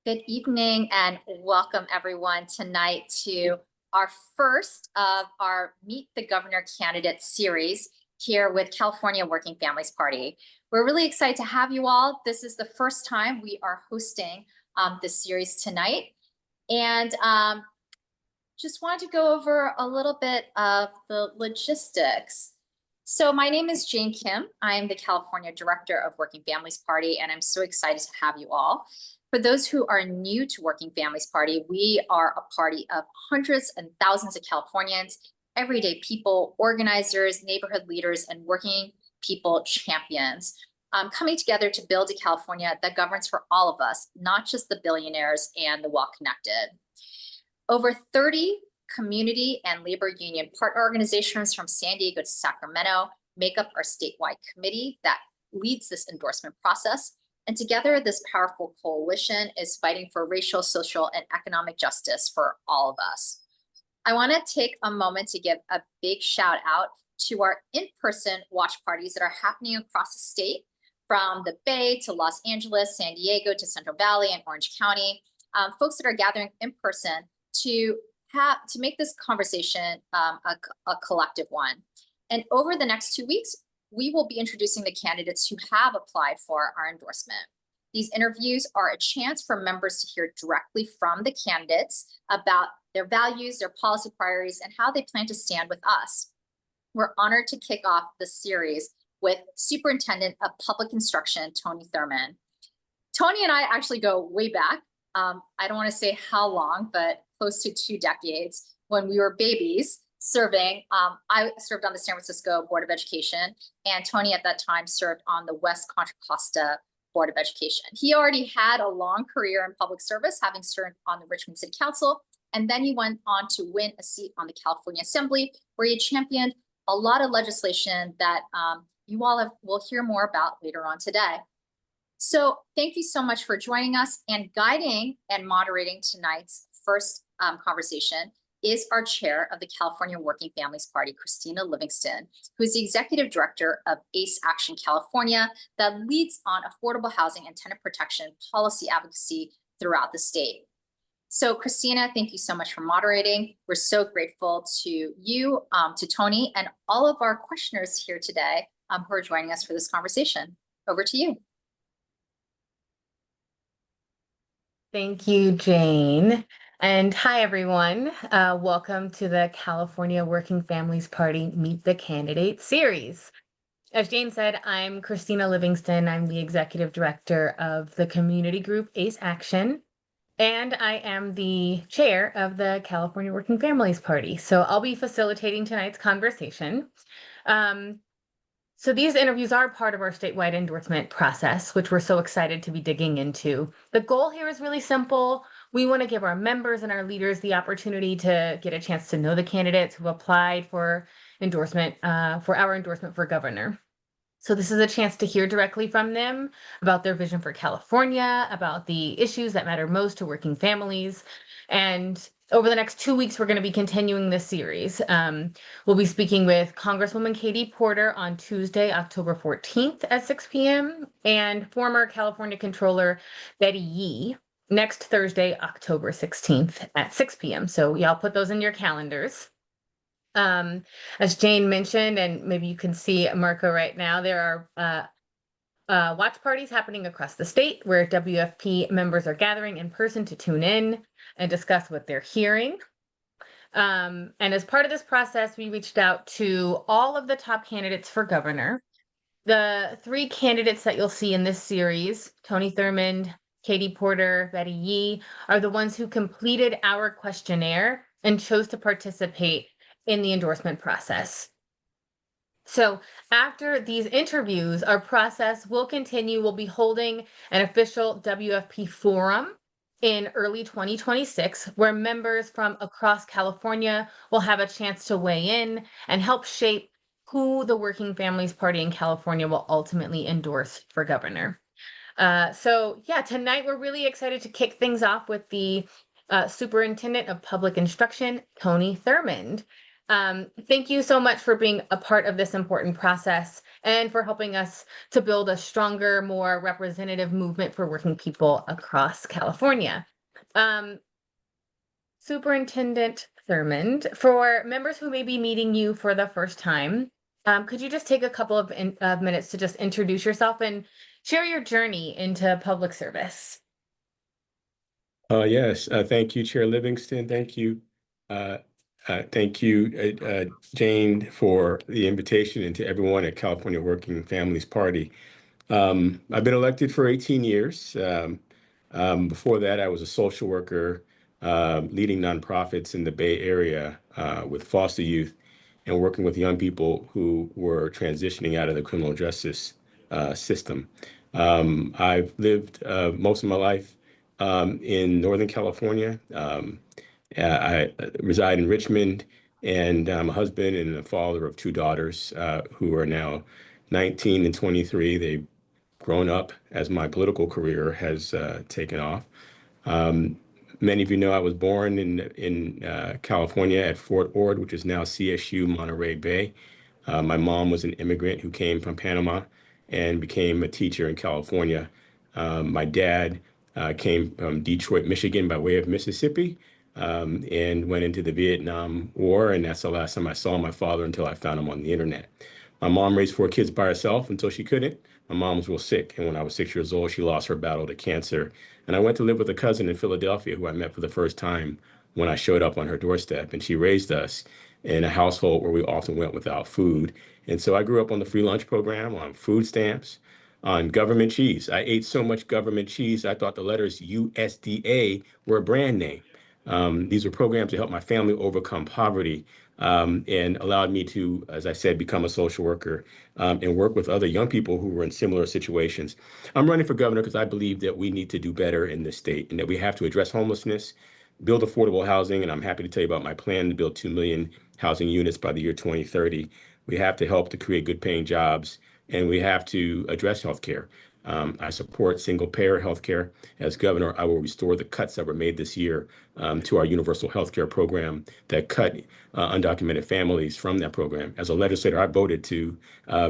Good evening and welcome everyone tonight to our first of our Meet the Governor candidate series here with California Working Families Party. We're really excited to have you all. This is the first time we are hosting this series tonight. And just wanted to go over a little bit of the logistics. So my name is Jane Kim. I am the California Director of Working Families Party, and I'm so excited to have you all. For those who are new to Working Families Party, we are a party of hundreds and thousands of Californians, everyday people, organizers, neighborhood leaders, and working people champions, coming together to build a California that governs for all of us, not just the billionaires and the well-connected. Over 30 community and labor union partner organizations from San Diego to Sacramento make up our statewide committee that leads this endorsement process. And together, this powerful coalition is fighting for racial, social, and economic justice for all of us. I want to take a moment to give a big shout out to our in-person watch parties that are happening across the state, from the Bay to Los Angeles, San Diego to Central Valley and Orange County, folks that are gathering in person to make this conversation a collective one. And over the next 2 weeks, we will be introducing the candidates who have applied for our endorsement. These interviews are a chance for members to hear directly from the candidates about their values, their policy priorities, and how they plan to stand with us. We're honored to kick off the series with Superintendent of Public Instruction, Tony Thurmond. Tony and I actually go way back. I don't want to say how long, but close to 2 decades when we were babies serving. I served on the San Francisco Board of Education, and Tony at that time served on the West Contra Costa Board of Education. He already had a long career in public service, having served on the Richmond City Council, and then he went on to win a seat on the California Assembly, where he championed a lot of legislation that you all will hear more about later on today. So thank you so much for joining us, and guiding and moderating tonight's first conversation is our chair of the California Working Families Party, Christina Livingston, who is the executive director of ACE Action California that leads on affordable housing and tenant protection policy advocacy throughout the state. So Christina, thank you so much for moderating. We're so grateful to you, to Tony, and all of our questioners here today who are joining us for this conversation. Over to you. Thank you, Jane. And hi, everyone. Welcome to the California Working Families Party Meet the Candidate series. As Jane said, I'm Christina Livingston. I'm the executive director of the community group ACE Action, and I am the chair of the California Working Families Party. So I'll be facilitating tonight's conversation. So these interviews are part of our statewide endorsement process, which we're so excited to be digging into. The goal here is really simple. We want to give our members and our leaders the opportunity to get a chance to know the candidates who applied for endorsement, for our endorsement for governor. So this is a chance to hear directly from them about their vision for California, about the issues that matter most to working families. And over the next 2 weeks, we're going to be continuing this series. We'll be speaking with Congresswoman Katie Porter on Tuesday, October 14th at 6 p.m. and former California Controller Betty Yee next Thursday, October 16th at 6 p.m. So y'all put those in your calendars. As Jane mentioned, and maybe you can see Marco right now, there are watch parties happening across the state where WFP members are gathering in person to tune in and discuss what they're hearing. And as part of this process, we reached out to all of the top candidates for governor. The 3 candidates that you'll see in this series, Tony Thurmond, Katie Porter, Betty Yee, are the ones who completed our questionnaire and chose to participate in the endorsement process. So after these interviews, our process will continue. We'll be holding an official WFP forum in early 2026, where members from across California will have a chance to weigh in and help shape who the Working Families Party in California will ultimately endorse for governor. So yeah, tonight we're really excited to kick things off with the Superintendent of Public Instruction, Tony Thurmond. Thank you so much for being a part of this important process and for helping us to build a stronger, more representative movement for working people across California. Superintendent Thurmond, for members who may be meeting you for the first time, could you just take a couple of minutes to just introduce yourself and share your journey into public service? Yes, thank you, Chair Livingston. Uh, thank you, Jane, for the invitation, and to everyone at California Working Families Party. I've been elected for 18 years. Before that, I was a social worker, leading nonprofits in the Bay Area with foster youth and working with young people who were transitioning out of the criminal justice system. I've lived most of my life in Northern California. I reside in Richmond, and I'm a husband and a father of two daughters who are now 19 and 23. They've grown up as my political career has taken off. Um, Many of you know I was born in California at Fort Ord, which is now CSU Monterey Bay. My mom was an immigrant who came from Panama and became a teacher in California. My dad came from Detroit, Michigan, by way of Mississippi, and went into the Vietnam War. And that's the last time I saw my father until I found him on the internet. My mom raised four kids by herself until she couldn't. My mom was real sick, and when I was 6 years old, she lost her battle to cancer. And I went to live with a cousin in Philadelphia who I met for the first time when I showed up on her doorstep, and she raised us in a household where we often went without food. And so I grew up on the free lunch program, on food stamps, on government cheese. I ate so much government cheese, I thought the letters USDA were a brand name. These were programs to help my family overcome poverty, and allowed me to, as I said, become a social worker, and work with other young people who were in similar situations. I'm running for governor because I believe that we need to do better in this state and that we have to address homelessness, build affordable housing, and I'm happy to tell you about my plan to build 2 million housing units by the year 2030. We have to help to create good paying jobs, and we have to address healthcare. I support single payer healthcare. As governor, I will restore the cuts that were made this year to our universal healthcare program that cut undocumented families from that program. As a legislator, I voted to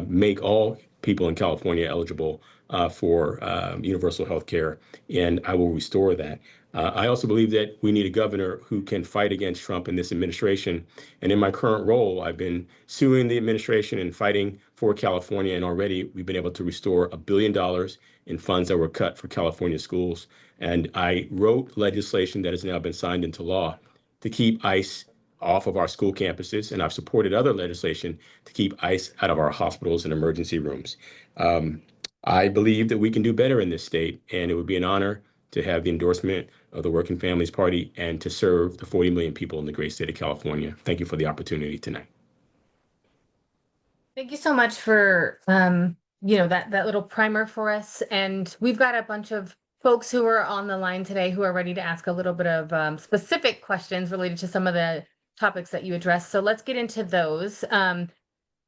make all people in California eligible for universal health care, and I will restore that. I also believe that we need a governor who can fight against Trump and this administration. And in my current role, I've been suing the administration and fighting for California. And already we've been able to restore $1 billion in funds that were cut for California schools. And I wrote legislation that has now been signed into law to keep ICE off of our school campuses. And I've supported other legislation to keep ICE out of our hospitals and emergency rooms. I believe that we can do better in this state, and it would be an honor to have the endorsement of the Working Families Party and to serve the 40 million people in the great state of California. Thank you for the opportunity tonight. Thank you so much for that little primer for us. And we've got a bunch of folks who are on the line today who are ready to ask a little bit of specific questions related to some of the topics that you addressed. So let's get into those.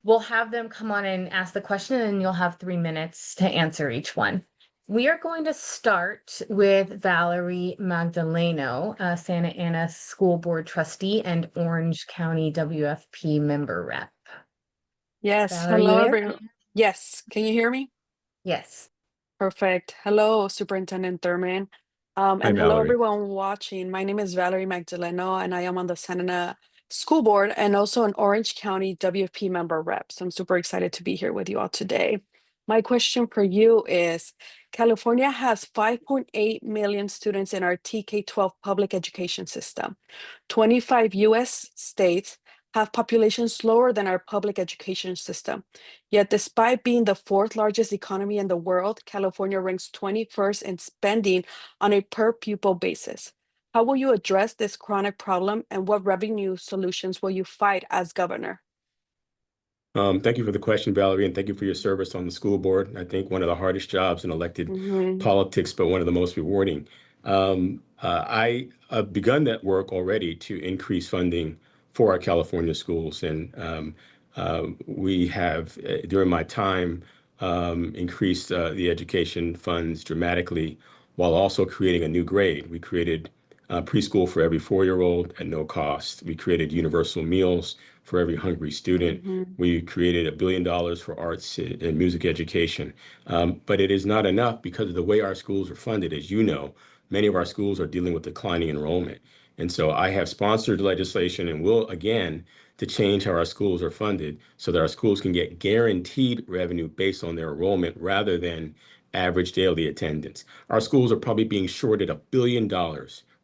We'll have them come on and ask the question, and you'll have 3 minutes to answer each one. We are going to start with Valerie Magdaleno, Santa Ana School Board Trustee and Orange County WFP member rep. Yes, Valerie, hello you there? everyone. Yes, can you hear me? Yes. Perfect. Hello, Superintendent Thurman. Hi, And hello Valerie. everyone watching. My name is Valerie Magdaleno, and I am on the Santa Ana School Board and also an Orange County WFP member rep. So I'm super excited to be here with you all today. My question for you is, California has 5.8 million students in our TK-12 public education system. 25 US states have populations lower than our public education system. Yet, despite being the fourth largest economy in the world, California ranks 21st in spending on a per pupil basis. How will you address this chronic problem, and what revenue solutions will you fight as governor? Thank you for the question, Valerie, and thank you for your service on the school board. I think one of the hardest jobs in elected politics, but one of the most rewarding. I have begun that work already to increase funding for our California schools. And we have, during my time, increased the education funds dramatically while also creating a new grade. We created preschool for every 4-year-old at no cost. We created universal meals for every hungry student. Mhm. We created $1 billion for arts and music education. But it is not enough because of the way our schools are funded. As you know, many of our schools are dealing with declining enrollment. And so I have sponsored legislation and will again to change how our schools are funded so that our schools can get guaranteed revenue based on their enrollment rather than average daily attendance. Our schools are probably being shorted $1 billion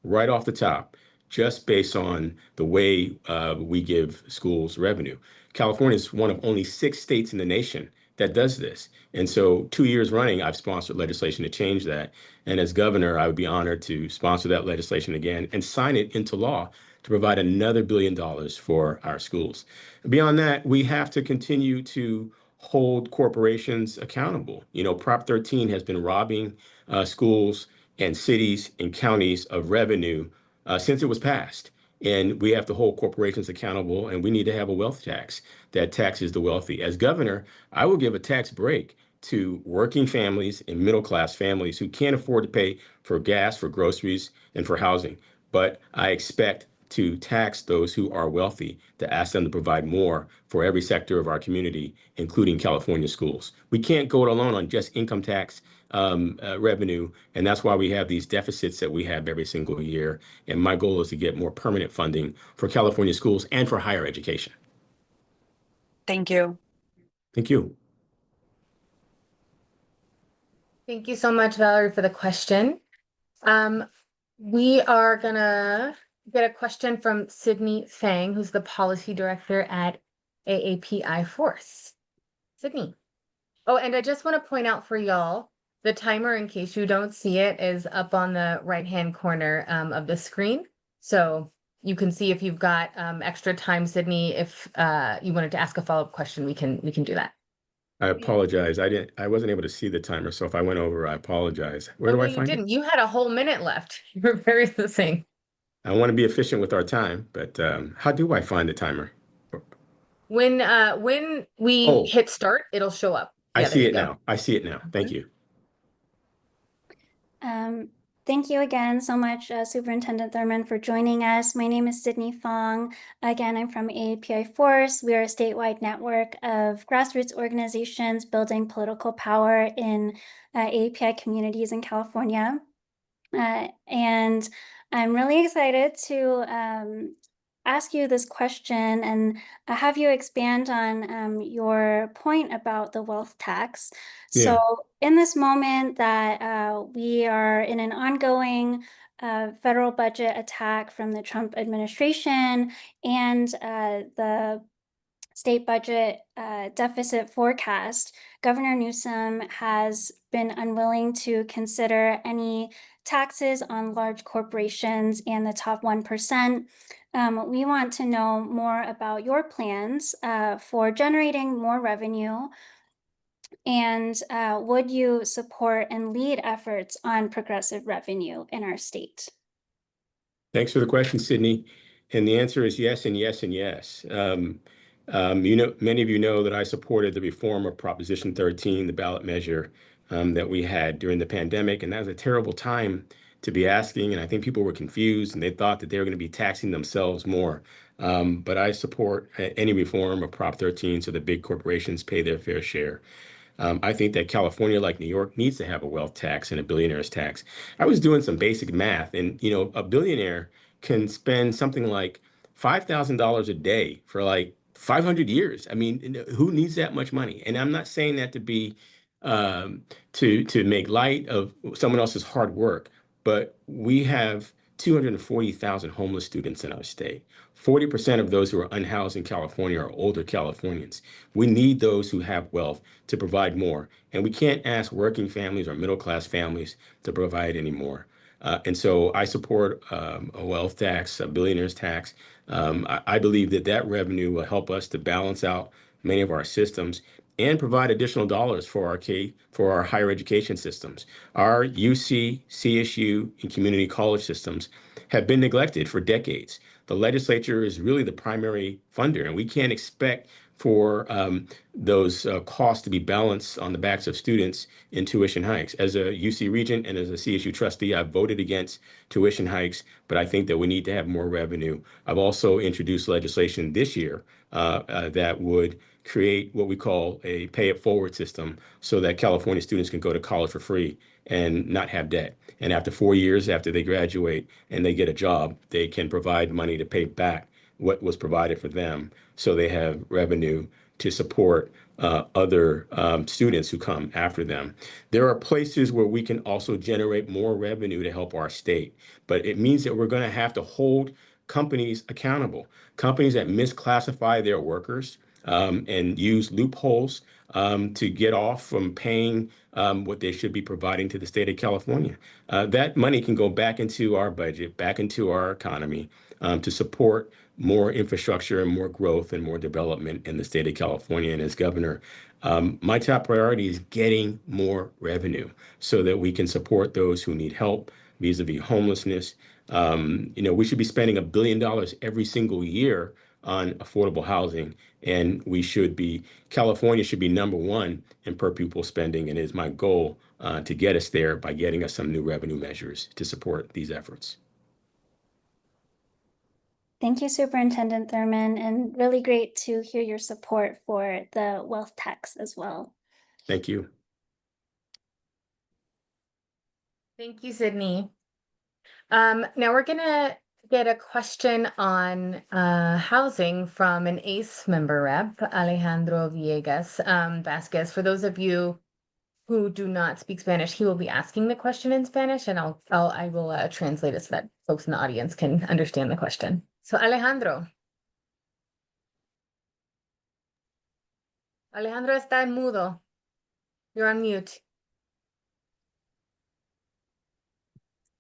right off the top just based on the way we give schools revenue. California is one of only 6 states in the nation that does this. And so 2 years running, I've sponsored legislation to change that. And as governor, I would be honored to sponsor that legislation again and sign it into law to provide another $1 billion for our schools. Beyond that, we have to continue to hold corporations accountable. You know, Prop 13 has been robbing schools and cities and counties of revenue since it was passed. And we have to hold corporations accountable, and we need to have a wealth tax that taxes the wealthy. As governor, I will give a tax break to working families and middle-class families who can't afford to pay for gas, for groceries, and for housing. But I expect to tax those who are wealthy, to ask them to provide more for every sector of our community, including California schools. We can't go it alone on just income tax revenue, and that's why we have these deficits that we have every single year. And my goal is to get more permanent funding for California schools and for higher education. Thank you. Thank you. Thank you so much, Valerie, for the question. We are gonna get a question from Sydney Fang, who's the policy director at AAPI Force. Sydney. Oh, and I just want to point out for y'all, the timer, in case you don't see it, is up on the right-hand corner of the screen. So you can see if you've got extra time, Sydney. If you wanted to ask a follow-up question, we can do that. I apologize. I wasn't able to see the timer, so if I went over, I apologize. Where Oh, do no, I you find didn't. it? You had a whole minute left. You were very succinct. I want to be efficient with our time, but how do I find the timer? When we Oh, hit start, it'll show up. I Yeah, there see you it go. now. I see it now. Thank you. Thank you again so much, Superintendent Thurmond, for joining us. My name is Sydney Fong. Again, I'm from AAPI Force. We are a statewide network of grassroots organizations building political power in AAPI communities in California. And I'm really excited to ask you this question and have you expand on your point about the wealth tax. Yeah. So in this moment that we are in an ongoing federal budget attack from the Trump administration and the state budget deficit forecast, Governor Newsom has been unwilling to consider any taxes on large corporations and the top 1%. We want to know more about your plans for generating more revenue, and would you support and lead efforts on progressive revenue in our state? Thanks for the question, Sydney. And the answer is yes, and yes, and yes. You know, many of you know that I supported the reform of Proposition 13, the ballot measure that we had during the pandemic. And that was a terrible time to be asking. And I think people were confused and they thought that they were going to be taxing themselves more. But I support any reform of Prop 13 so that big corporations pay their fair share. I think that California, like New York, needs to have a wealth tax and a billionaire's tax. I was doing some basic math, and you know, a billionaire can spend something like $5,000 a day for like 500 years. I mean, who needs that much money? And I'm not saying that to be to make light of someone else's hard work, but we have 240,000 homeless students in our state. 40% of those who are unhoused in California are older Californians. We need those who have wealth to provide more. And we can't ask working families or middle-class families to provide any more. And so I support a wealth tax, a billionaire's tax. I believe that that revenue will help us to balance out many of our systems and provide additional dollars for our higher education systems. Our UC, CSU, and community college systems have been neglected for decades. The legislature is really the primary funder, and we can't expect for those costs to be balanced on the backs of students in tuition hikes. As a UC Regent and as a CSU trustee, I've voted against tuition hikes, but I think that we need to have more revenue. I've also introduced legislation this year that would create what we call a pay it forward system so that California students can go to college for free and not have debt. And after 4 years, after they graduate and they get a job, they can provide money to pay back what was provided for them, so they have revenue to support other students who come after them. There are places where we can also generate more revenue to help our state, but it means that we're going to have to hold companies accountable. Companies that misclassify their workers and use loopholes to get off from paying what they should be providing to the state of California. That money can go back into our budget, back into our economy to support more infrastructure and more growth and more development in the state of California. And as governor, my top priority is getting more revenue so that we can support those who need help vis-a-vis homelessness. We should be spending $1 billion every single year on affordable housing, and California should be #1 in per pupil spending, and it is my goal to get us there by getting us some new revenue measures to support these efforts. Thank you, Superintendent Thurmond, and really great to hear your support for the wealth tax as well. Thank you. Thank you, Sydney. Now we're gonna get a question on housing from an ACE member rep, Alejandro Villegas Vasquez. For those of you who do not speak Spanish, he will be asking the question in Spanish, and I will translate it so that folks in the audience can understand the question. So Alejandro está en mudo. You're on mute.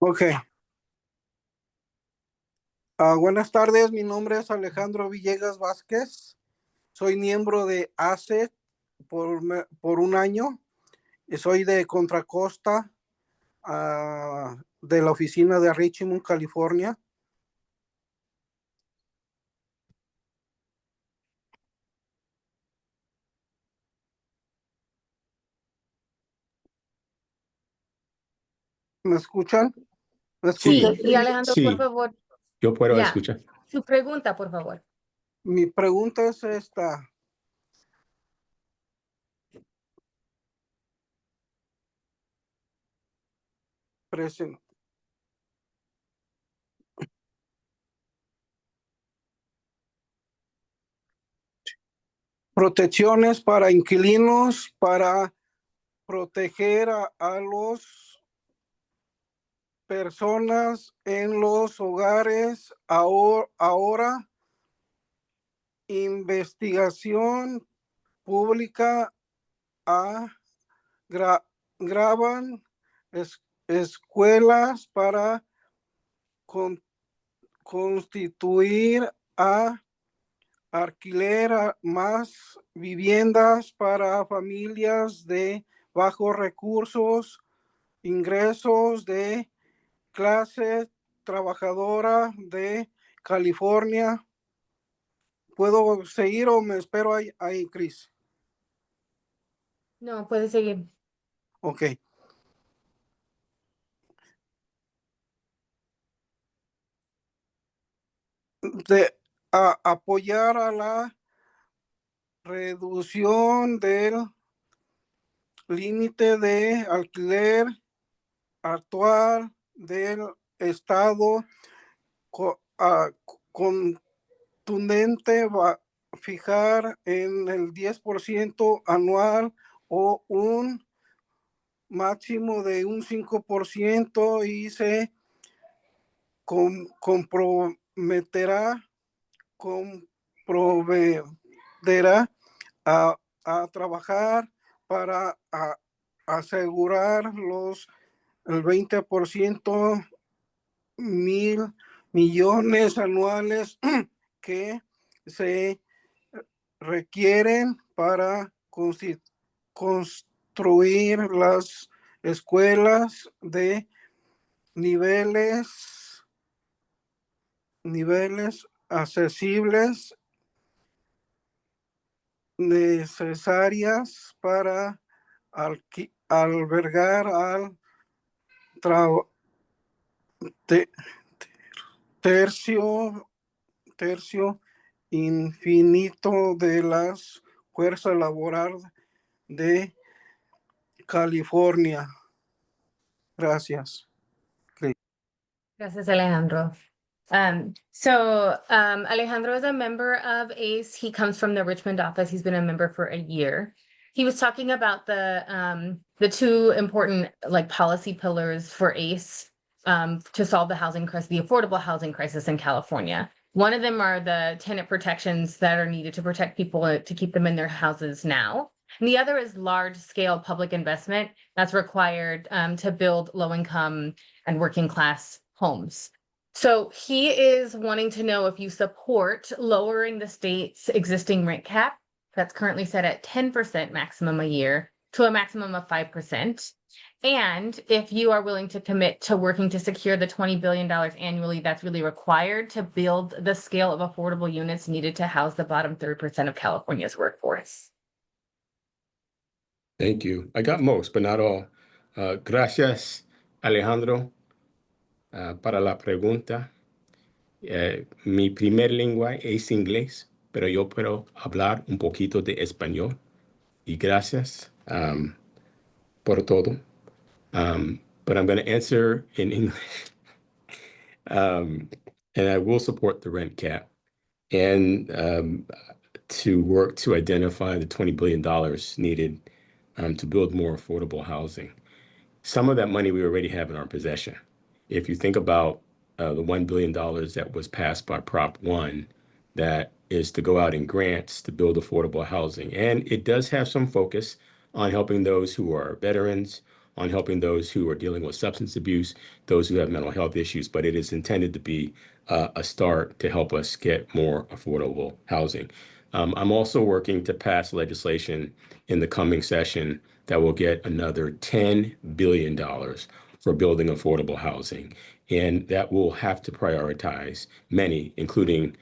Okay. Buenas tardes, mi nombre es Alejandro Villegas Vázquez. Soy miembro de ACE por 1 año. Soy de Contra Costa, de la oficina de Richmond, California. ¿Me escuchan? ¿Me escuchan? Sí, Alejandro, Sí. por favor. Yo puedo Ya. escuchar. Su pregunta, por favor. Mi pregunta es esta. Protecciones para inquilinos, para proteger a los personas en los hogares. Ahora investigación pública graban escuelas para constituir alquiler más viviendas para familias de bajos recursos, ingresos de clase trabajadora de California. ¿Puedo seguir o me espero ahí, Cris? No, puede seguir. Ok. De apoyar a la reducción del límite de alquiler actual del Estado contundente, va a fijar en el 10% anual o un máximo de un 5%, y se comprometerá a trabajar para asegurar el 20%, $1,000 millones anuales que se requieren para construir las escuelas de niveles accesibles necesarias para albergar al tercio infinito de las fuerzas laborales de California. Gracias. Gracias, Alejandro. Alejandro is a member of ACE. He comes from the Richmond office. He's been a member for a year. He was talking about the two important policy pillars for ACE to solve the affordable housing crisis in California. One of them are the tenant protections that are needed to protect people to keep them in their houses now. And the other is large-scale public investment that's required to build low-income and working-class homes. So he is wanting to know if you support lowering the state's existing rent cap that's currently set at 10% maximum a year to a maximum of 5%. And if you are willing to commit to working to secure the $20 billion annually that's really required to build the scale of affordable units needed to house the bottom 3% of California's workforce. Thank you. I got most, but not all. Gracias, Alejandro, para la pregunta. Mi primer lengua es inglés, pero yo puedo hablar un poquito de español. Y gracias por todo. But I'm going to answer in English. And I will support the rent cap and to work to identify the $20 billion needed to build more affordable housing. Some of that money we already have in our possession. If you think about the $1 billion that was passed by Prop 1, that is to go out in grants to build affordable housing. And it does have some focus on helping those who are veterans, on helping those who are dealing with substance abuse, those who have mental health issues, but it is intended to be a start to help us get more affordable housing. I'm also working to pass legislation in the coming session that will get another $10 billion for building affordable housing. And that will have to prioritize many, including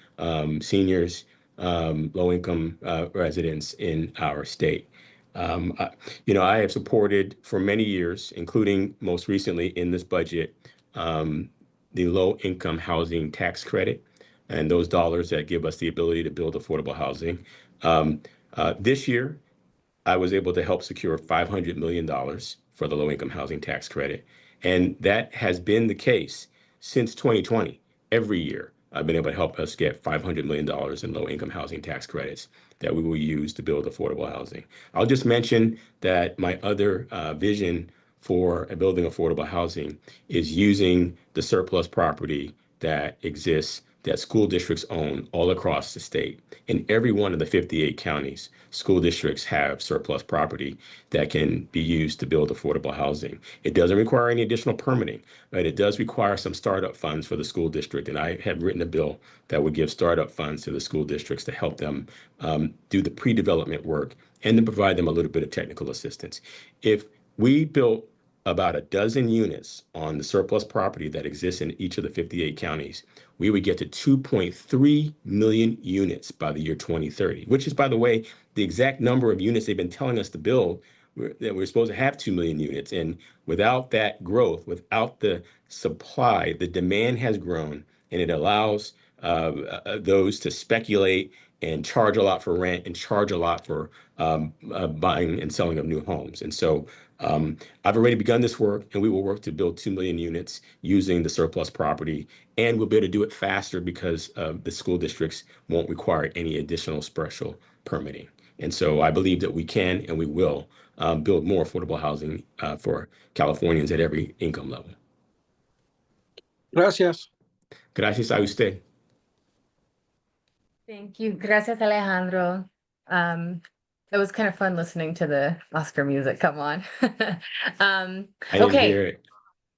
seniors, low-income residents in our state. I have supported for many years, including most recently in this budget, the low-income housing tax credit and those dollars that give us the ability to build affordable housing. This year, I was able to help secure $500 million for the low-income housing tax credit. And that has been the case since 2020. Every year, I've been able to help us get $500 million in low-income housing tax credits that we will use to build affordable housing. I'll just mention that my other vision for building affordable housing is using the surplus property that exists that school districts own all across the state. In every one of the 58 counties, school districts have surplus property that can be used to build affordable housing. It doesn't require any additional permitting, but it does require some startup funds for the school district. And I have written a bill that would give startup funds to the school districts to help them do the pre-development work and then provide them a little bit of technical assistance. If we built about a dozen units on the surplus property that exists in each of the 58 counties, we would get to 2.3 million units by the year 2030, which is, by the way, the exact number of units they've been telling us to build, that we're supposed to have 2 million units. And without that growth, without the supply, the demand has grown, and it allows those to speculate and charge a lot for rent and charge a lot for buying and selling of new homes. And so I've already begun this work, and we will work to build 2 million units using the surplus property, and we'll be able to do it faster because the school districts won't require any additional special permitting. And so I believe that we can and we will build more affordable housing for Californians at every income level. Gracias. Gracias a usted. Thank you. Gracias, Alejandro. It was kind of fun listening to the Oscar music. Come on. I didn't hear it.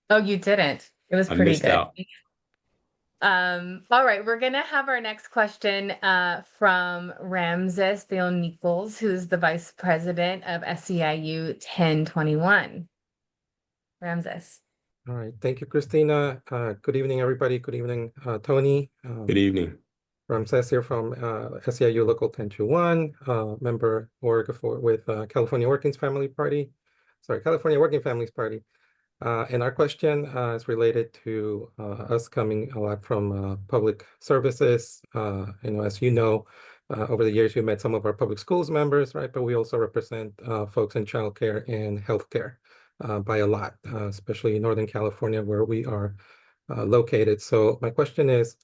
Oh, you didn't. It was I pretty missed good. out. All right, we're gonna have our next question from Ramses Theonichols, who's the Vice President of SEIU 1021. Ramses. All right. Thank you, Christina. Good evening, everybody. Good evening, Tony. Good evening. Ramses here from SEIU Local 1021, member org with California Working Families Party. And our question is related to us coming a lot from public services. As you know, over the years, we met some of our public schools members, right? But we also represent folks in childcare and healthcare by a lot, especially in Northern California, where we are located. So my question is,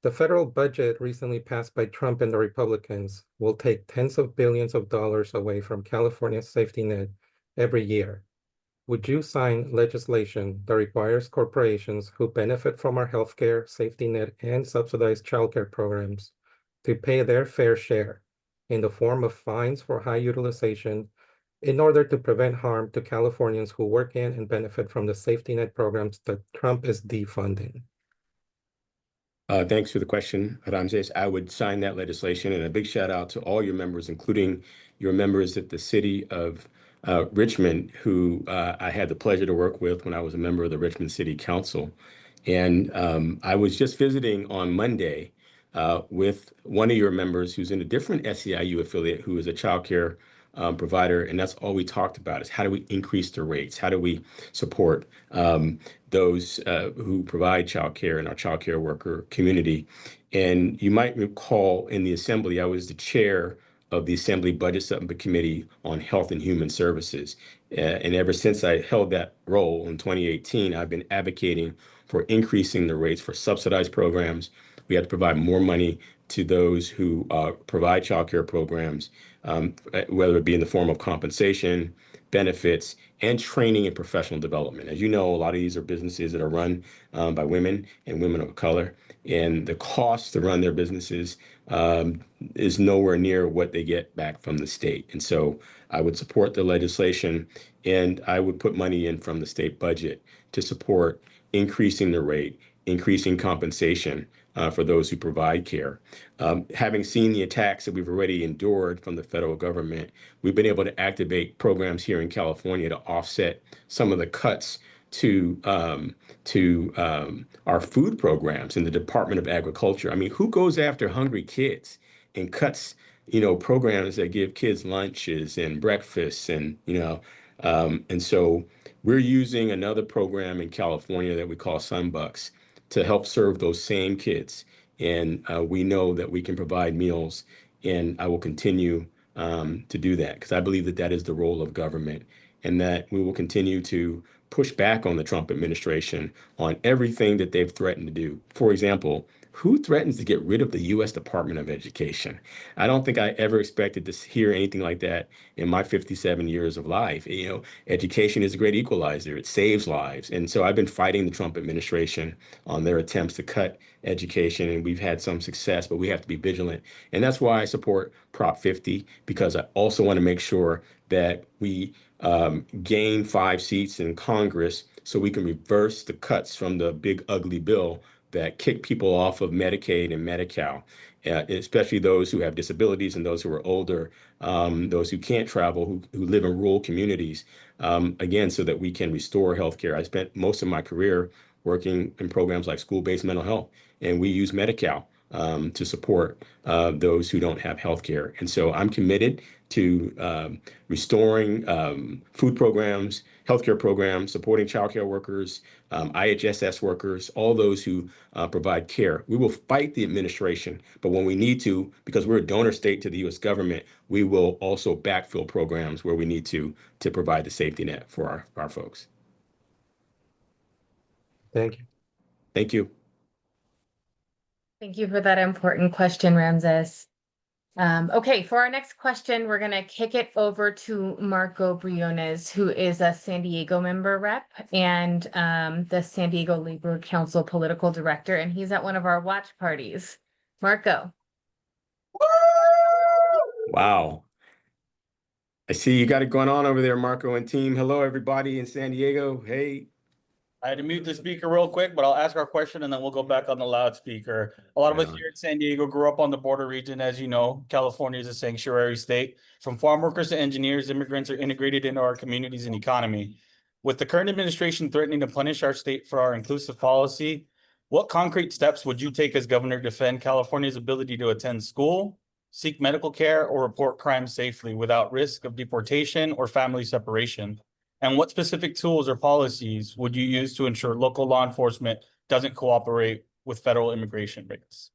the federal budget recently passed by Trump and the Republicans will take tens of billions of dollars away from California's safety net every year. Would you sign legislation that requires corporations who benefit from our healthcare, safety net, and subsidized childcare programs to pay their fair share in the form of fines for high utilization in order to prevent harm to Californians who work in and benefit from the safety net programs that Trump is defunding? Thanks for the question, Ramses. I would sign that legislation, and a big shout out to all your members, including your members at the city of Richmond, who I had the pleasure to work with when I was a member of the Richmond City Council. And I was just visiting on Monday with one of your members who's in a different SEIU affiliate, who is a child care provider. And that's all we talked about is how do we increase the rates? How do we support those who provide child care in our child care worker community? And you might recall in the assembly, I was the chair of the Assembly Budget Subcommittee on Health and Human Services. And ever since I held that role in 2018, I've been advocating for increasing the rates for subsidized programs. We have to provide more money to those who provide childcare programs, whether it be in the form of compensation, benefits, and training and professional development. As you know, a lot of these are businesses that are run by women and women of color, and the cost to run their businesses is nowhere near what they get back from the state. And so I would support the legislation, and I would put money in from the state budget to support increasing the rate, increasing compensation for those who provide care. Having seen the attacks that we've already endured from the federal government, we've been able to activate programs here in California to offset some of the cuts to our food programs in the Department of Agriculture. I mean, who goes after hungry kids and cuts, programs that give kids lunches and breakfasts and so we're using another program in California that we call Sunbucks to help serve those same kids. And we know that we can provide meals, and I will continue to do that because I believe that that is the role of government, and that we will continue to push back on the Trump administration on everything that they've threatened to do. For example, who threatens to get rid of the U.S. Department of Education? I don't think I ever expected to hear anything like that in my 57 years of life. Education is a great equalizer. It saves lives. And so I've been fighting the Trump administration on their attempts to cut education, and we've had some success, but we have to be vigilant. And that's why I support Prop 50, because I also want to make sure that we gain 5 seats in Congress so we can reverse the cuts from the big ugly bill that kick people off of Medicaid and Medi-Cal, especially those who have disabilities and those who are older, those who can't travel, who live in rural communities, again, so that we can restore healthcare. I spent most of my career working in programs like school-based mental health, and we use Medi-Cal to support those who don't have healthcare. And so I'm committed to restoring food programs, healthcare programs, supporting childcare workers, IHSS workers, all those who provide care. We will fight the administration, but when we need to, because we're a donor state to the U.S. government, we will also backfill programs where we need to provide the safety net for our folks. Thank you. Thank you. Thank you for that important question, Ramses. Okay, for our next question, we're going to kick it over to Marco Briones, who is a San Diego member rep and the San Diego Labor Council political director, and he's at one of our watch parties. Marco. Wow. I see you got it going on over there, Marco and team. Hello, everybody in San Diego. Hey. I had to mute the speaker real quick, but I'll ask our question and then we'll go back on the loudspeaker. A lot of us here in San Diego grew up on the border region. As you know, California is a sanctuary state. From farm workers to engineers, immigrants are integrated into our communities and economy. With the current administration threatening to punish our state for our inclusive policy, What concrete steps would you take as governor to defend California's ability to attend school, seek medical care, or report crime safely without risk of deportation or family separation? And what specific tools or policies would you use to ensure local law enforcement doesn't cooperate with federal immigration rates?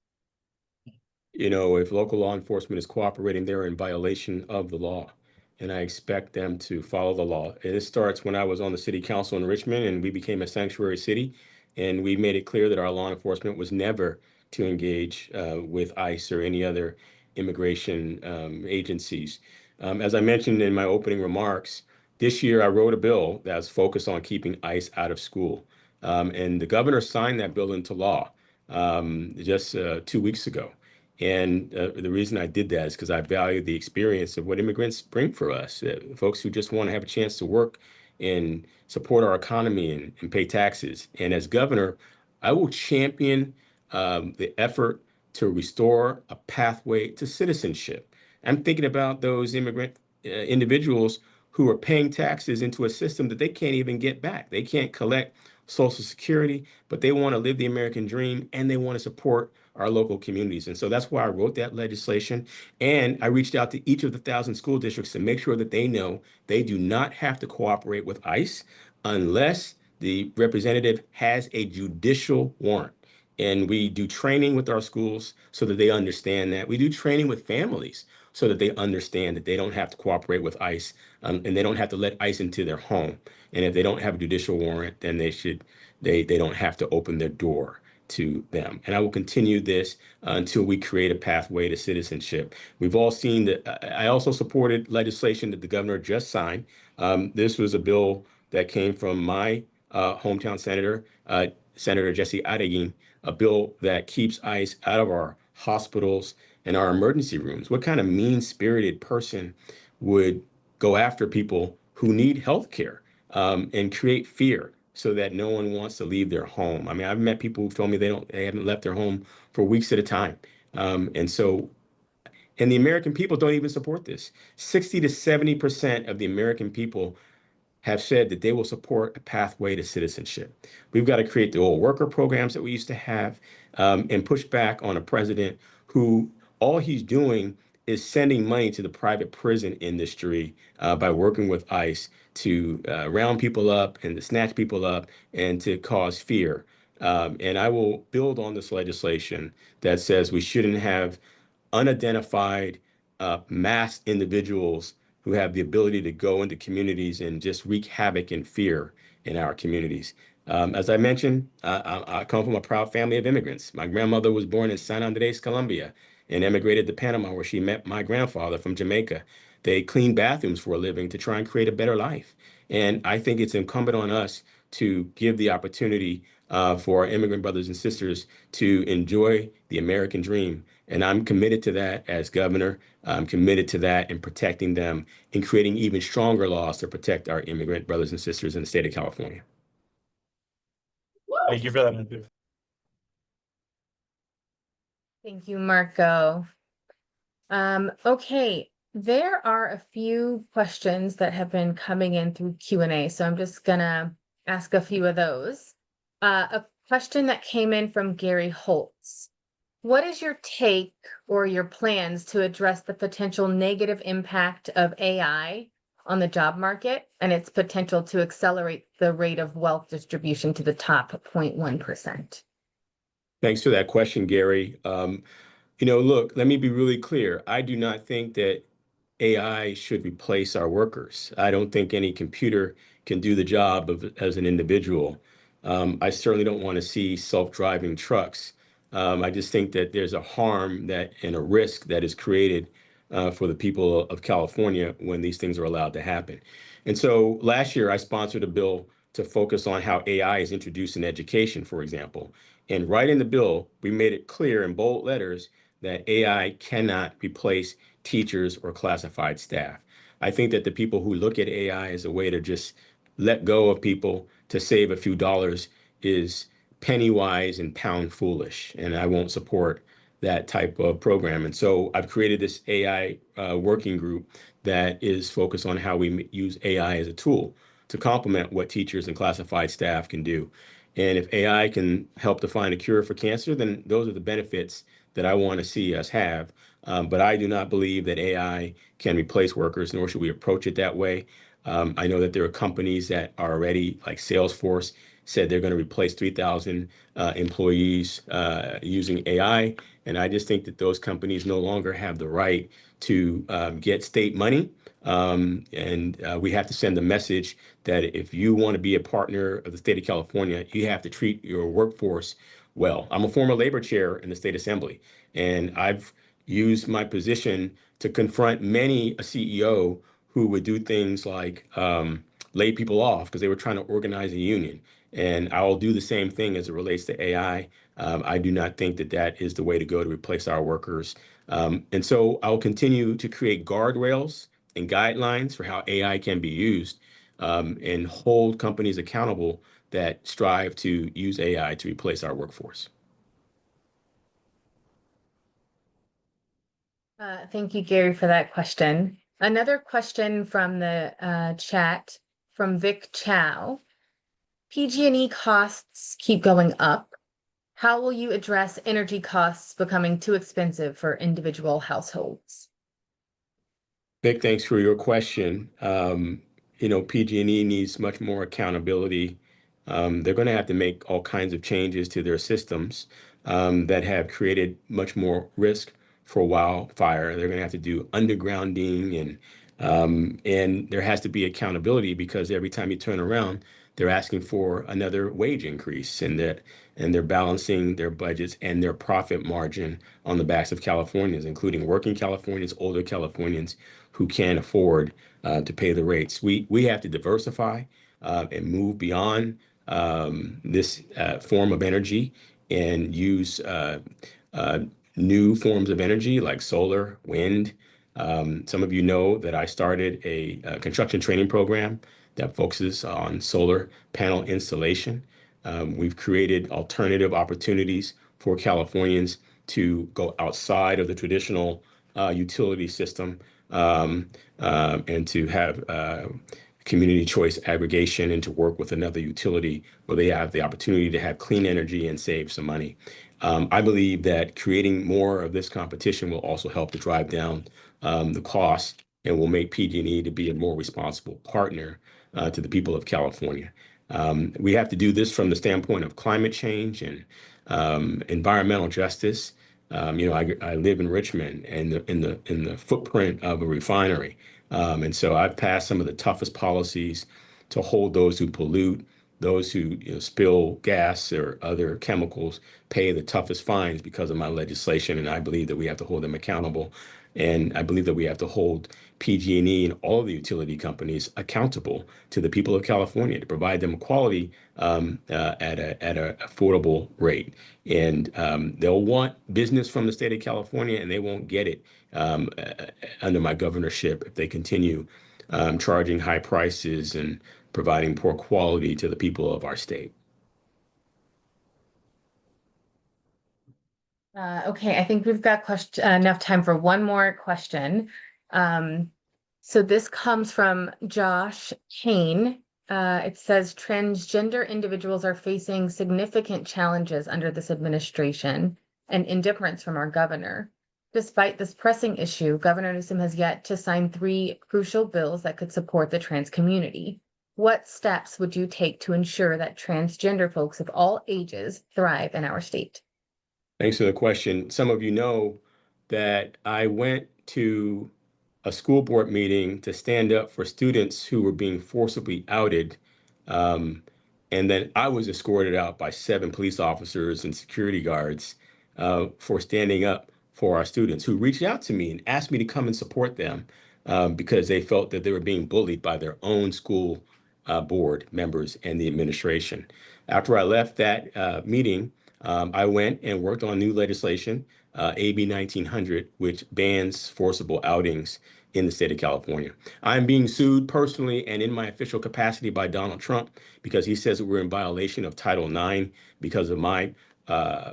You know, if local law enforcement is cooperating, they're in violation of the law. And I expect them to follow the law. And it starts when I was on the city council in Richmond and we became a sanctuary city. And we made it clear that our law enforcement was never to engage with ICE or any other immigration agencies. As I mentioned in my opening remarks, this year I wrote a bill that's focused on keeping ICE out of school. And the governor signed that bill into law just 2 weeks ago. And the reason I did that is because I value the experience of what immigrants bring for us, folks who just want to have a chance to work and support our economy and pay taxes. And as governor, I will champion the effort to restore a pathway to citizenship. I'm thinking about those immigrant individuals who are paying taxes into a system that they can't even get back. They can't collect Social Security, but they want to live the American dream and they want to support our local communities. And so that's why I wrote that legislation. And I reached out to each of the 1,000 school districts to make sure that they know they do not have to cooperate with ICE unless the representative has a judicial warrant. And we do training with our schools so that they understand that. We do training with families so that they understand that they don't have to cooperate with ICE and they don't have to let ICE into their home. And if they don't have a judicial warrant, then they don't have to open their door to them. And I will continue this until we create a pathway to citizenship. We've all seen that. I also supported legislation that the governor just signed. This was a bill that came from my hometown senator, Senator Jesse Adeguin, a bill that keeps ICE out of our hospitals and our emergency rooms. What kind of mean-spirited person would go after people who need health care and create fear so that no one wants to leave their home? I mean, I've met people who've told me they haven't left their home for weeks at a time. And the American people don't even support this. 60 to 70% of the American people have said that they will support a pathway to citizenship. We've got to create the old worker programs that we used to have and push back on a president who all he's doing is sending money to the private prison industry by working with ICE to round people up and to snatch people up and to cause fear. And I will build on this legislation that says we shouldn't have unidentified mass individuals who have the ability to go into communities and just wreak havoc and fear in our communities. As I mentioned, I come from a proud family of immigrants. My grandmother was born in San Andres, Colombia, and emigrated to Panama, where she met my grandfather from Jamaica. They cleaned bathrooms for a living to try and create a better life. And I think it's incumbent on us to give the opportunity for our immigrant brothers and sisters to enjoy the American dream. And I'm committed to that as governor. I'm committed to that in protecting them and creating even stronger laws to protect our immigrant brothers and sisters in the state of California. Thank you for that. Thank you, Marco. Okay, there are a few questions that have been coming in through Q&A, so I'm just gonna ask a few of those. A question that came in from Gary Holtz. What is your take or your plans to address the potential negative impact of AI on the job market and its potential to accelerate the rate of wealth distribution to the top 0.1%? Thanks for that question, Gary. Look, let me be really clear. I do not think that AI should replace our workers. I don't think any computer can do the job as an individual. I certainly don't want to see self-driving trucks. I just think that there's a harm and a risk that is created for the people of California when these things are allowed to happen. And so last year, I sponsored a bill to focus on how AI is introduced in education, for example. And right in the bill, we made it clear in bold letters that AI cannot replace teachers or classified staff. I think that the people who look at AI as a way to just let go of people to save a few dollars is penny wise and pound foolish. And I won't support that type of program. And so I've created this AI working group that is focused on how we use AI as a tool to complement what teachers and classified staff can do. And if AI can help to find a cure for cancer, then those are the benefits that I want to see us have. But I do not believe that AI can replace workers, nor should we approach it that way. I know that there are companies that are already, like Salesforce, said they're going to replace 3,000 employees using AI. And I just think that those companies no longer have the right to get state money. And we have to send a message that if you want to be a partner of the state of California, you have to treat your workforce well. I'm a former labor chair in the state assembly, and I've used my position to confront many a CEO who would do things like lay people off because they were trying to organize a union. And I'll do the same thing as it relates to AI. I do not think that that is the way to go to replace our workers. And so I'll continue to create guardrails and guidelines for how AI can be used, and hold companies accountable that strive to use AI to replace our workforce. Thank you, Gary, for that question. Another question from the chat from Vic Chow. PG&E costs keep going up. How will you address energy costs becoming too expensive for individual households? Vic, thanks for your question. PG&E needs much more accountability. They're going to have to make all kinds of changes to their systems that have created much more risk for wildfire. They're going to have to do undergrounding, and there has to be accountability because every time you turn around, they're asking for another wage increase, and they're balancing their budgets and their profit margin on the backs of Californians, including working Californians, older Californians who can't afford to pay the rates. We have to diversify and move beyond this form of energy and use new forms of energy like solar, wind. Some of you know that I started a construction training program that focuses on solar panel installation. We've created alternative opportunities for Californians to go outside of the traditional utility system, and to have community choice aggregation and to work with another utility where they have the opportunity to have clean energy and save some money. I believe that creating more of this competition will also help to drive down the cost and will make PG&E to be a more responsible partner to the people of California. We have to do this from the standpoint of climate change and environmental justice. I live in Richmond and in the footprint of a refinery. And so I've passed some of the toughest policies to hold those who pollute, those who spill gas or other chemicals, pay the toughest fines because of my legislation. And I believe that we have to hold them accountable. And I believe that we have to hold PG&E and all the utility companies accountable to the people of California to provide them quality at an affordable rate. And they'll want business from the state of California, and they won't get it under my governorship if they continue charging high prices and providing poor quality to the people of our state. Okay, I think we've got enough time for one more question. So this comes from Josh Kane. It says transgender individuals are facing significant challenges under this administration and indifference from our governor. Despite this pressing issue, Governor Newsom has yet to sign 3 crucial bills that could support the trans community. What steps would you take to ensure that transgender folks of all ages thrive in our state? Thanks for the question. Some of you know that I went to a school board meeting to stand up for students who were being forcibly outed. And then I was escorted out by 7 police officers and security guards for standing up for our students who reached out to me and asked me to come and support them because they felt that they were being bullied by their own school board members and the administration. After I left that meeting, I went and worked on new legislation, AB 1900, which bans forcible outings in the state of California. I'm being sued personally and in my official capacity by Donald Trump because he says that we're in violation of Title IX because of my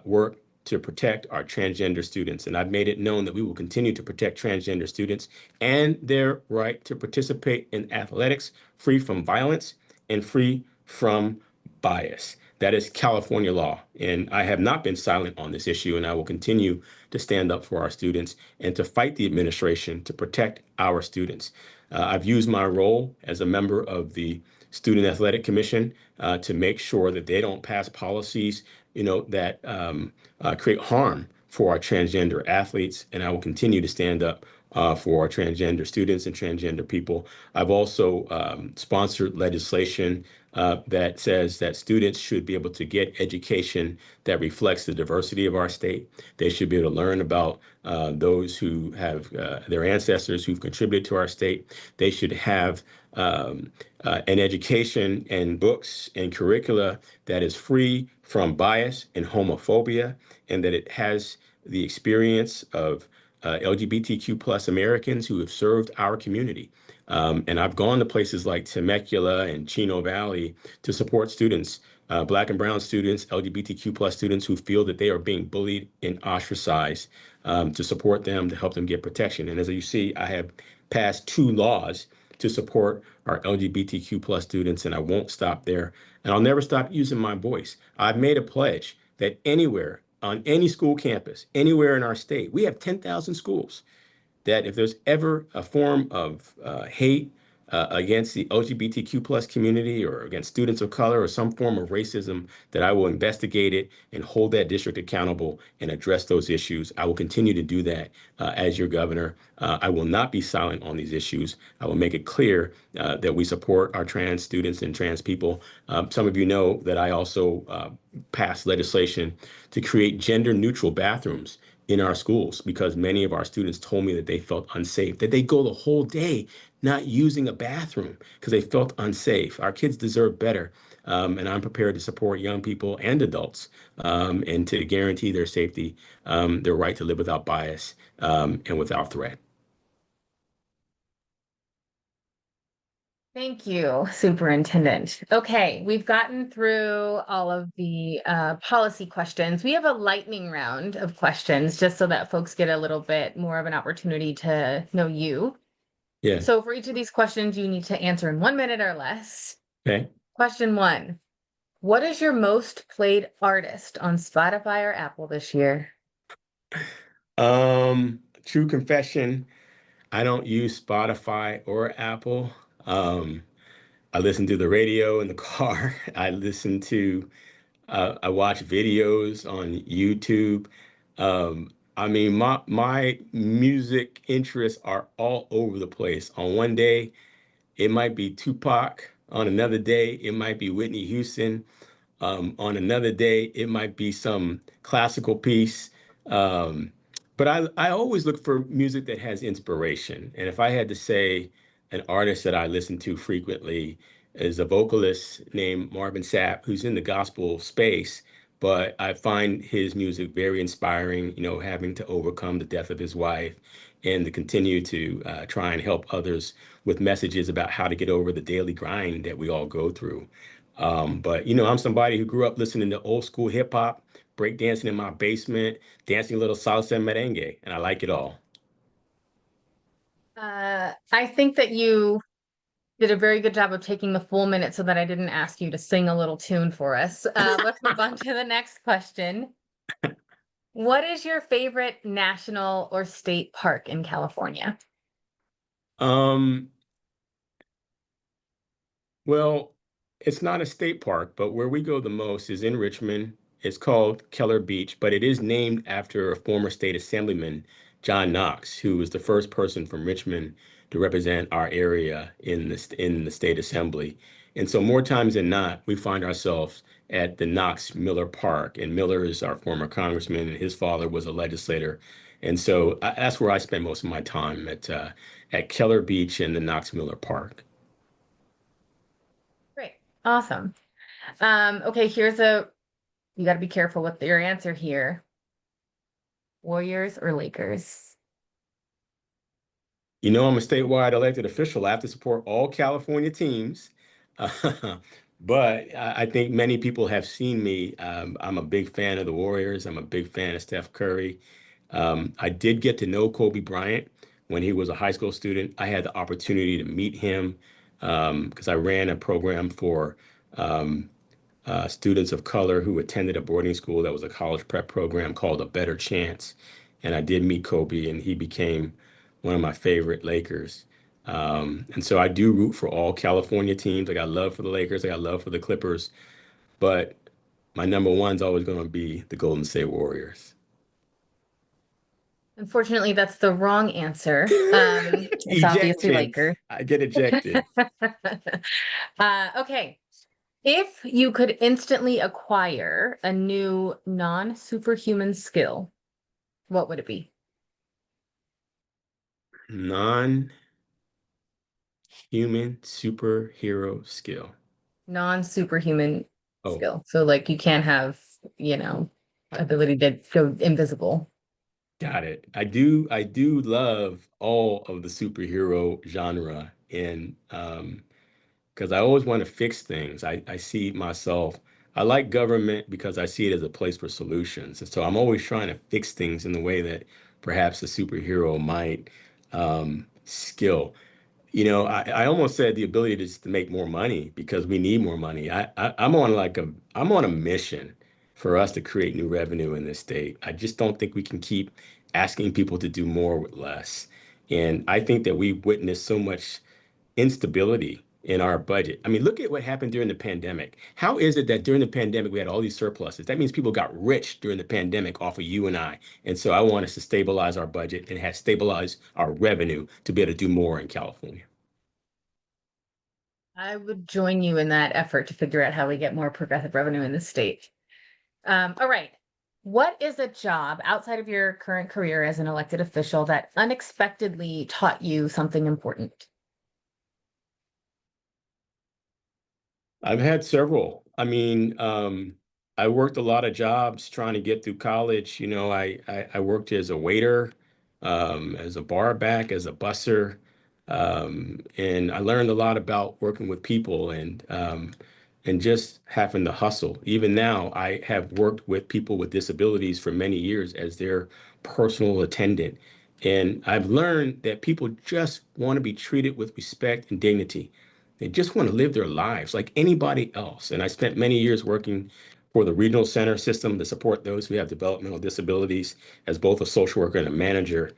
work to protect our transgender students. And I've made it known that we will continue to protect transgender students and their right to participate in athletics free from violence and free from bias. That is California law. And I have not been silent on this issue, and I will continue to stand up for our students and to fight the administration to protect our students. I've used my role as a member of the Student Athletic Commission to make sure that they don't pass policies, that create harm for our transgender athletes, and I will continue to stand up for our transgender students and transgender people. I've also sponsored legislation that says that students should be able to get education that reflects the diversity of our state. They should be able to learn about those who have their ancestors who've contributed to our state. They should have an education and books and curricula that is free from bias and homophobia, and that it has the experience of LGBTQ plus Americans who have served our community. And I've gone to places like Temecula and Chino Valley to support students, Black and brown students, LGBTQ plus students who feel that they are being bullied and ostracized, to support them, to help them get protection. And as you see, I have passed 2 laws to support our LGBTQ plus students, and I won't stop there. And I'll never stop using my voice. I've made a pledge that anywhere, on any school campus, anywhere in our state, we have 10,000 schools, that if there's ever a form of hate against the LGBTQ plus community or against students of color or some form of racism, that I will investigate it and hold that district accountable and address those issues. I will continue to do that as your governor. I will not be silent on these issues. I will make it clear that we support our trans students and trans people. Some of you know that I also passed legislation to create gender neutral bathrooms in our schools, because many of our students told me that they felt unsafe, that they go the whole day not using a bathroom because they felt unsafe. Our kids deserve better. And I'm prepared to support young people and adults, and to guarantee their safety, their right to live without bias, and without threat. Thank you, Superintendent. Okay, we've gotten through all of the policy questions. We have a lightning round of questions just so that folks get a little bit more of an opportunity to know you. Yeah. So for each of these questions, you need to answer in 1 minute or less. Okay. Question 1. What is your most played artist on Spotify or Apple this year? True confession, I don't use Spotify or Apple. I listen to the radio in the car. I watch videos on YouTube. I mean, my music interests are all over the place. On one day, it might be Tupac. On another day, it might be Whitney Houston. On another day, it might be some classical piece. Um, but I always look for music that has inspiration. And if I had to say an artist that I listen to frequently is a vocalist named Marvin Sapp, who's in the gospel space, but I find his music very inspiring, having to overcome the death of his wife and to continue to try and help others with messages about how to get over the daily grind that we all go through. But I'm somebody who grew up listening to old school hip hop, breakdancing in my basement, dancing a little salsa and merengue, and I like it all. I think that you did a very good job of taking the full minute so that I didn't ask you to sing a little tune for us. Let's move on to the next question. What is your favorite national or state park in California? Well, it's not a state park, but where we go the most is in Richmond. It's called Keller Beach, but it is named after a former state assemblyman, John Knox, who was the first person from Richmond to represent our area in the state assembly. And so more times than not, we find ourselves at the Knox Miller Park, and Miller is our former congressman, and his father was a legislator. And so that's where I spend most of my time, at Keller Beach and the Knox Miller Park. Great. Awesome. Okay, you got to be careful with your answer here. Warriors or Lakers? I'm a statewide elected official. I have to support all California teams. But I think many people have seen me. I'm a big fan of the Warriors. I'm a big fan of Steph Curry. I did get to know Kobe Bryant when he was a high school student. I had the opportunity to meet him because I ran a program for students of color who attended a boarding school that was a college prep program called A Better Chance. And I did meet Kobe, and he became one of my favorite Lakers. And so I do root for all California teams. I got love for the Lakers. I got love for the Clippers. But my number one's always going to be the Golden State Warriors. Unfortunately, that's the wrong answer. It's obviously Ejection. Lakers. I get ejected. Okay. If you could instantly acquire a new non-superhuman skill, what would it be? Non-human superhero skill. Non-superhuman Oh, skill. So like you can't have, ability to go invisible. got it. I do love all of the superhero genre, and because I always want to fix things. I see myself, I like government because I see it as a place for solutions. And so I'm always trying to fix things in the way that perhaps a superhero might skill. I almost said the ability to just to make more money because we need more money. I'm on a mission for us to create new revenue in this state. I just don't think we can keep asking people to do more with less. And I think that we witnessed so much instability in our budget. I mean, look at what happened during the pandemic. How is it that during the pandemic we had all these surpluses? That means people got rich during the pandemic off of you and I. And so I want us to stabilize our budget and have stabilized our revenue to be able to do more in California. I would join you in that effort to figure out how we get more progressive revenue in the state. All right. What is a job outside of your current career as an elected official that unexpectedly taught you something important? I've had several. I mean, I worked a lot of jobs trying to get through college. I worked as a waiter, as a bar back, as a busser, and I learned a lot about working with people and just having to hustle. Even now, I have worked with people with disabilities for many years as their personal attendant, and I've learned that people just want to be treated with respect and dignity. They just want to live their lives like anybody else. And I spent many years working for the regional center system to support those who have developmental disabilities as both a social worker and a manager.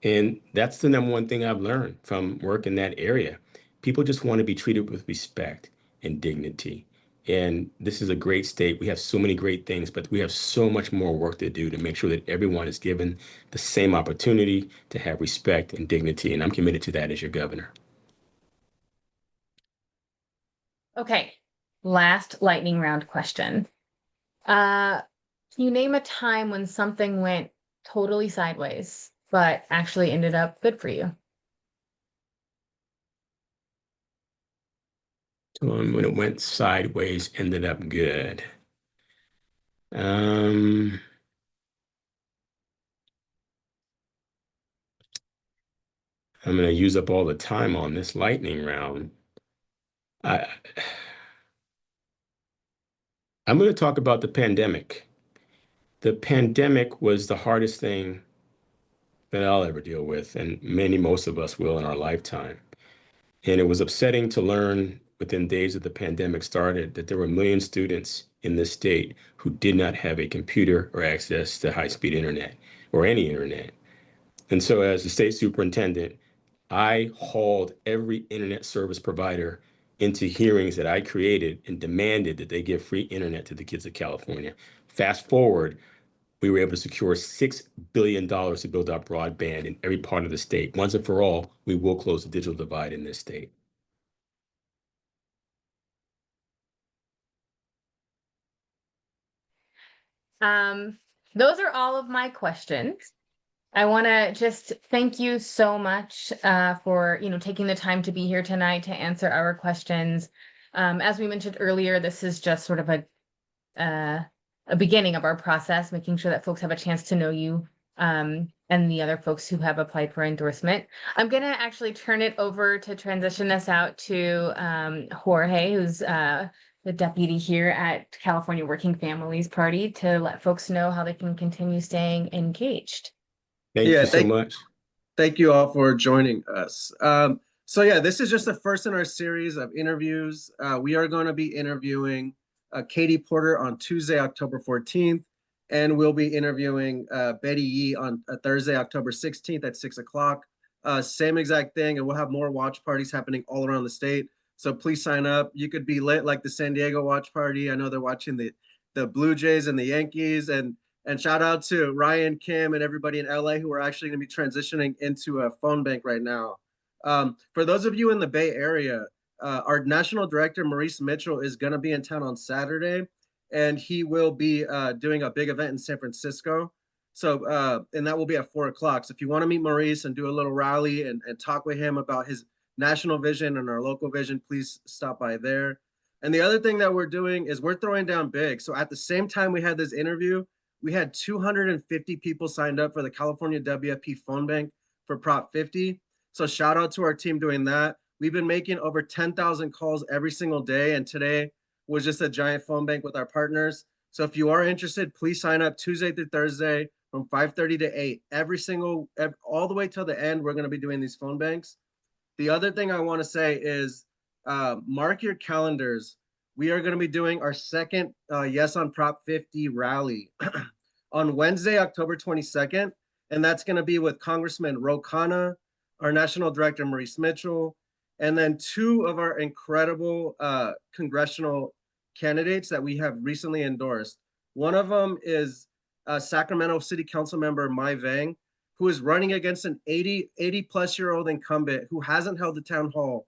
And that's the number one thing I've learned from work in that area. People just want to be treated with respect and dignity. And this is a great state. We have so many great things, but we have so much more work to do to make sure that everyone is given the same opportunity to have respect and dignity. And I'm committed to that as your governor. Okay, last lightning round question. Can you name a time when something went totally sideways, but actually ended up good for you? When it went sideways, ended up good. I'm going to use up all the time on this lightning round. I'm going to talk about the pandemic. The pandemic was the hardest thing that I'll ever deal with, and most of us will in our lifetime. And it was upsetting to learn within days of the pandemic started that there were a million students in this state who did not have a computer or access to high-speed internet or any internet. And so as the state superintendent, I hauled every internet service provider into hearings that I created and demanded that they give free internet to the kids of California. Fast forward, we were able to secure $6 billion to build out broadband in every part of the state. Once and for all, we will close the digital divide in this state. Those are all of my questions. I want to just thank you so much for taking the time to be here tonight to answer our questions. As we mentioned earlier, this is just sort of a beginning of our process, making sure that folks have a chance to know you and the other folks who have applied for endorsement. I'm going to actually turn it over to transition us out to Jorge, who's the deputy here at California Working Families Party, to let folks know how they can continue staying engaged. Thank you so much. Thank you all for joining us. So yeah, this is just the first in our series of interviews. We are going to be interviewing Katie Porter on Tuesday, October 14th. And we'll be interviewing Betty Yee on Thursday, October 16th at 6 o'clock. Same exact thing. And we'll have more watch parties happening all around the state. So please sign up. You could be lit like the San Diego watch party. I know they're watching the Blue Jays and the Yankees. And shout out to Ryan, Kim, and everybody in LA who are actually going to be transitioning into a phone bank right now. For those of you in the Bay Area, our national director, Maurice Mitchell, is going to be in town on Saturday, and he will be doing a big event in San Francisco. So, and that will be at 4 o'clock. So if you want to meet Maurice and do a little rally and talk with him about his national vision and our local vision, please stop by there. And the other thing that we're doing is we're throwing down big. So at the same time we had this interview, we had 250 people signed up for the California WFP phone bank for Prop 50. So shout out to our team doing that. We've been making over 10,000 calls every single day. And today was just a giant phone bank with our partners. So if you are interested, please sign up Tuesday through Thursday from 5:30 to 8. All the way till the end, we're going to be doing these phone banks. The other thing I want to say is mark your calendars. We are going to be doing our second Yes on Prop 50 rally on Wednesday, October 22nd. And that's going to be with Congressman Ro Khanna, our National Director, Maurice Mitchell, and then two of our incredible congressional candidates that we have recently endorsed. One of them is Sacramento City Council member Mai Vang, who is running against an 80-plus-year-old incumbent who hasn't held the town hall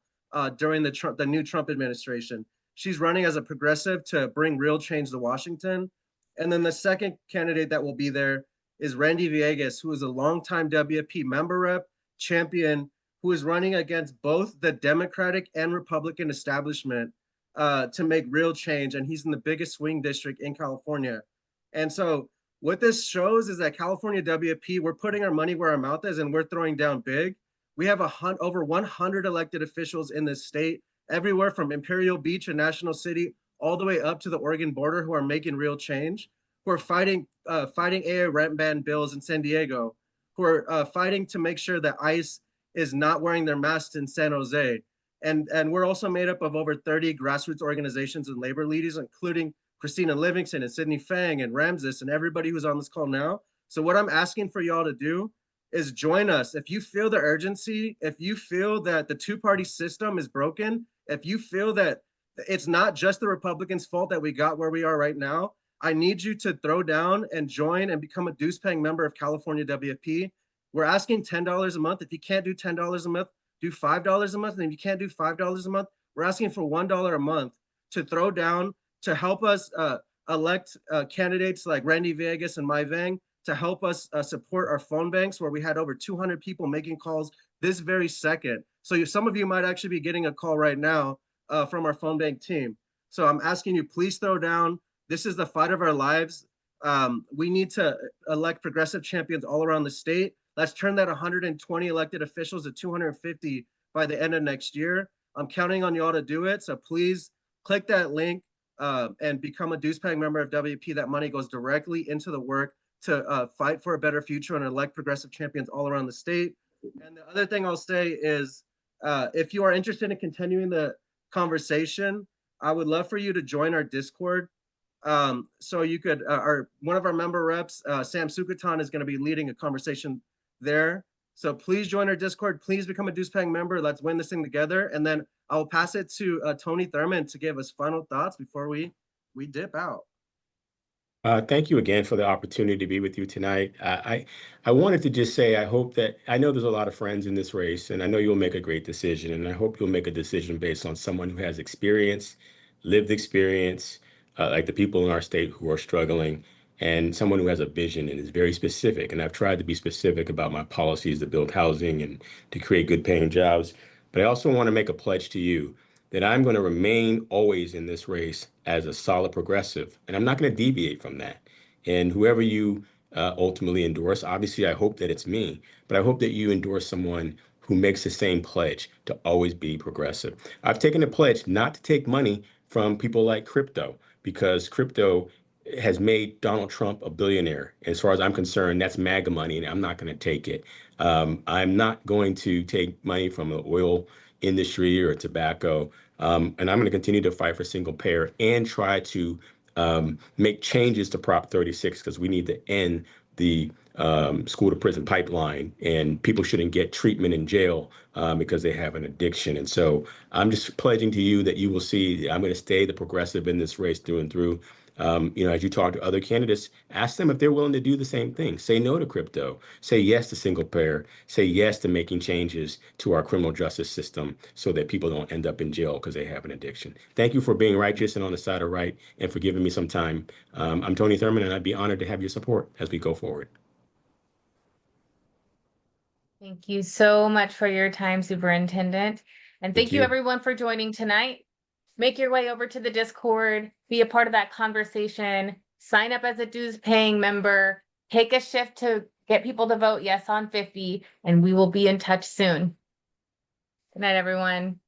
during the new Trump administration. She's running as a progressive to bring real change to Washington. And then the second candidate that will be there is Randy Villegas, who is a longtime WFP member rep, champion, who is running against both the Democratic and Republican establishment to make real change. And he's in the biggest swing district in California. And so what this shows is that California WFP, we're putting our money where our mouth is and we're throwing down big. We have over 100 elected officials in this state, everywhere from Imperial Beach and National City, all the way up to the Oregon border, who are making real change, who are fighting AA rent ban bills in San Diego, who are fighting to make sure that ICE is not wearing their masks in San Jose. And we're also made up of over 30 grassroots organizations and labor leaders, including Christina Livingston and Sydney Fang and Ramses and everybody who's on this call now. So what I'm asking for y'all to do is join us. If you feel the urgency, if you feel that the two-party system is broken, if you feel that it's not just the Republicans' fault that we got where we are right now, I need you to throw down and join and become a dues-paying member of California WFP. We're asking $10 a month. If you can't do $10 a month, do $5 a month. And if you can't do $5 a month, we're asking for $1 a month to throw down to help us elect candidates like Randy Villegas and Mai Vang, to help us support our phone banks, where we had over 200 people making calls this very second. So some of you might actually be getting a call right now from our phone bank team. So I'm asking you, please throw down. This is the fight of our lives. We need to elect progressive champions all around the state. Let's turn that 120 elected officials to 250 by the end of next year. I'm counting on y'all to do it. So please click that link and become a dues-paying member of WFP. That money goes directly into the work to fight for a better future and elect progressive champions all around the state. And the other thing I'll say is, if you are interested in continuing the conversation, I would love for you to join our Discord. So you could, one of our member reps, Sam Sukatan, is going to be leading a conversation there. So please join our Discord. Please become a dues-paying member. Let's win this thing together. And then I'll pass it to Tony Thurmond to give us final thoughts before we dip out. Thank you again for the opportunity to be with you tonight. I wanted to just say, I hope that, I know there's a lot of friends in this race, and I know you'll make a great decision, and I hope you'll make a decision based on someone who has experience, lived experience, like the people in our state who are struggling, and someone who has a vision and is very specific. And I've tried to be specific about my policies to build housing and to create good paying jobs. But I also want to make a pledge to you that I'm going to remain always in this race as a solid progressive, and I'm not going to deviate from that. And whoever you ultimately endorse, obviously, I hope that it's me, but I hope that you endorse someone who makes the same pledge to always be progressive. I've taken a pledge not to take money from people like crypto, because crypto has made Donald Trump a billionaire. As far as I'm concerned, that's MAGA money, and I'm not going to take it. I'm not going to take money from the oil industry or tobacco. And I'm going to continue to fight for single payer and try to make changes to Prop 36 because we need to end the school to prison pipeline, and people shouldn't get treatment in jail because they have an addiction. And so I'm just pledging to you that you will see I'm going to stay the progressive in this race through and through. As you talk to other candidates, ask them if they're willing to do the same thing. Say no to crypto. Say yes to single payer. Say yes to making changes to our criminal justice system so that people don't end up in jail because they have an addiction. Thank you for being righteous and on the side of right and for giving me some time. I'm Tony Thurmond, and I'd be honored to have your support as we go forward. Thank you so much for your time, Superintendent. And thank you everyone for joining tonight. Make your way over to the Discord, be a part of that conversation, sign up as a dues paying member, take a shift to get people to vote yes on 50, and we will be in touch soon. Good night, everyone.